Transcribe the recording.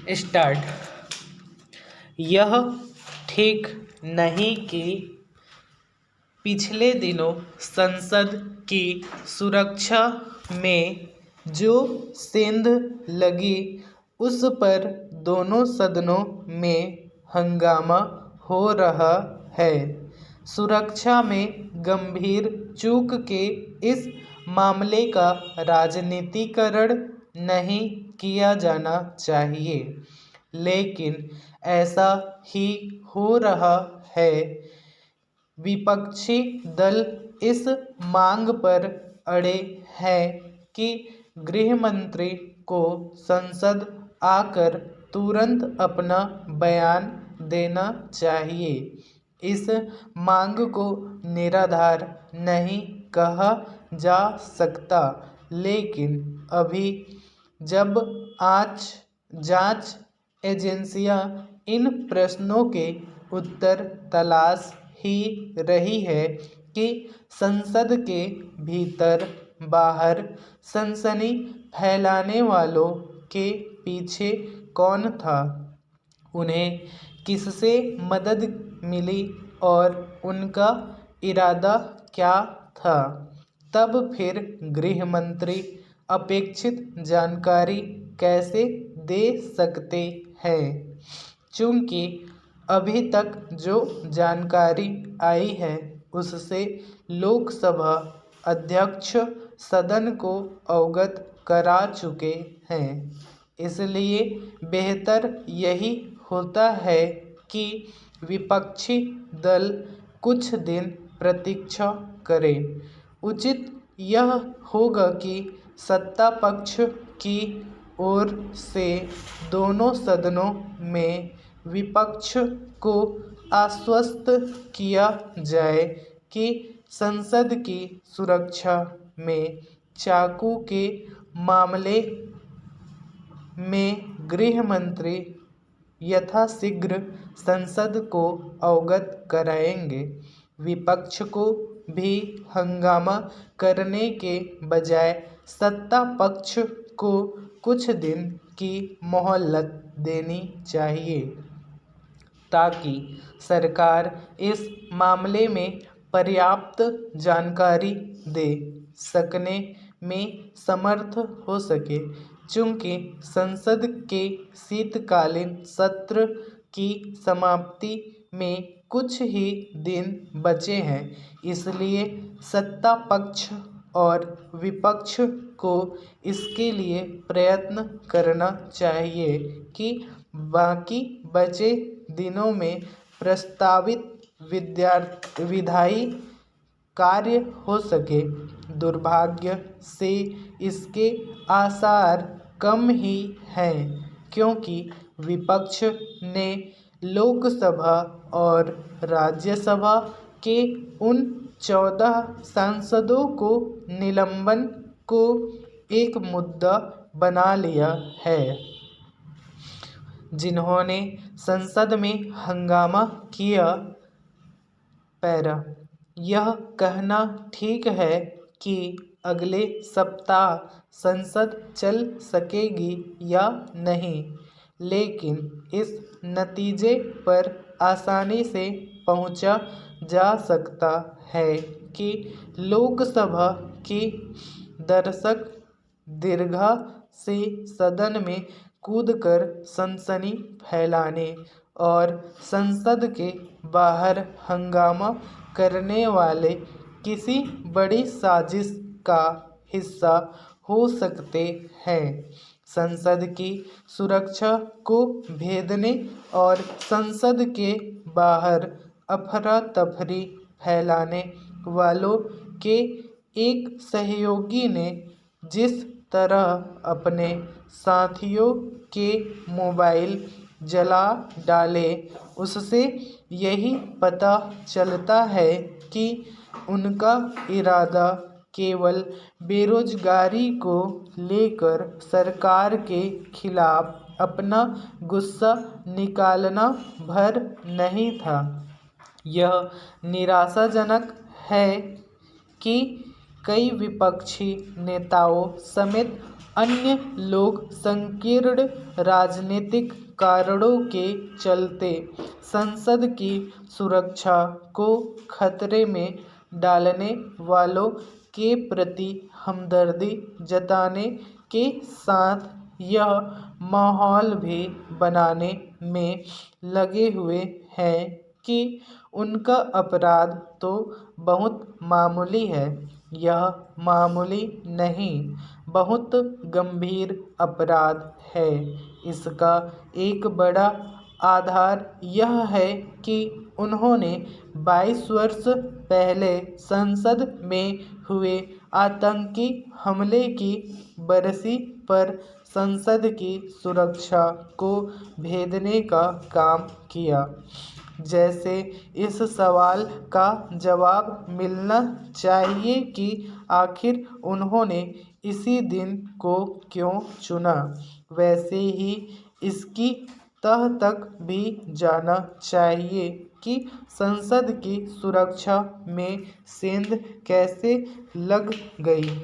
Start. यह ठीक नहीं कि पिछले दिनों संसद की सुरक्षा में जो सेंध लगी उस पर दोनों सदनों में हंगामा हो रहा है। सुरक्षा में गंभीर चूक के इस मामले का राजनीतिकरण नहीं किया जाना चाहिए, लेकिन ऐसा ही हो रहा है। विपक्षी दल इस मांग पर अड़े हैं कि गृह मंत्री को संसद आकर तुरंत अपना बयान देना चाहिए। इस मांग को निराधार नहीं कहा जा सकता, लेकिन अभी जब जांच एजेंसियां इन प्रश्नों के उत्तर तलाश ही रही है कि संसद के भीतर बाहर सनसनी फैलाने वालों के पीछे कौन था, उन्हें किससे मदद मिली और उनका इरादा क्या था, तब फिर गृह मंत्री अपेक्षित जानकारी कैसे दे सकते हैं। चूंकि अभी तक जो जानकारी आई है उससे लोकसभा अध्यक्ष सदन को अवगत करा चुके हैं, इसलिए बेहतर यही होता है कि विपक्षी दल कुछ दिन प्रतीक्षा करें। उचित यह होगा कि सत्ता पक्ष की ओर से दोनों सदनों में विपक्ष को आश्वस्त किया जाए कि संसद की सुरक्षा में चाकू के मामले में गृह मंत्री यथाशीघ्र संसद को अवगत कराएंगे। विपक्ष को भी हंगामा करने के बजाय सत्ता पक्ष को कुछ दिन की मोहलत देनी चाहिए, ताकि सरकार इस मामले में पर्याप्त जानकारी दे सकने में समर्थ हो सके। चूंकि संसद के शीतकालीन सत्र की समाप्ति में कुछ ही दिन बचे हैं, इसलिए सत्ता पक्ष और विपक्ष को इसके लिए प्रयत्न करना चाहिए कि बाकी बचे दिनों में प्रस्तावित विधायी कार्य हो सके। दुर्भाग्य से इसके आसार कम ही हैं, क्योंकि विपक्ष ने लोकसभा और राज्यसभा के उन 14 सांसदों को निलंबन को एक मुद्दा बना लिया है जिन्होंने संसद में हंगामा किया। पैरा यह कहना ठीक है कि अगले सप्ताह संसद चल सकेगी या नहीं, लेकिन इस नतीजे पर आसानी से पहुंचा जा सकता है कि लोकसभा की दर्शक दीर्घा से सदन में कूदकर सनसनी फैलाने और संसद के बाहर हंगामा करने वाले किसी बड़ी साजिश का हिस्सा हो सकते हैं। संसद की सुरक्षा को भेदने और संसद के बाहर अफरा तफरी फैलाने वालों के एक सहयोगी ने जिस तरह अपने साथियों के मोबाइल जला डाले, उससे यही पता चलता है कि उनका इरादा केवल बेरोजगारी को लेकर सरकार के खिलाफ अपना गुस्सा निकालना भर नहीं था। यह निराशाजनक है कि कई विपक्षी नेताओं समेत अन्य लोग संकीर्ण राजनीतिक कारणों के चलते संसद की सुरक्षा को खतरे में डालने वालों के प्रति हमदर्दी जताने के साथ यह माहौल भी बनाने में लगे हुए हैं कि उनका अपराध तो बहुत मामूली है, यह मामूली नहीं, बहुत गंभीर अपराध है। इसका एक बड़ा आधार यह है कि उन्होंने 22 वर्ष पहले संसद में हुए आतंकी हमले की बरसी पर संसद की सुरक्षा को भेदने का काम किया। जैसे इस सवाल का जवाब मिलना चाहिए कि आखिर उन्होंने इसी दिन को क्यों चुना, वैसे ही इसकी तह तक भी जाना चाहिए कि संसद की सुरक्षा में सेंध कैसे लग गई।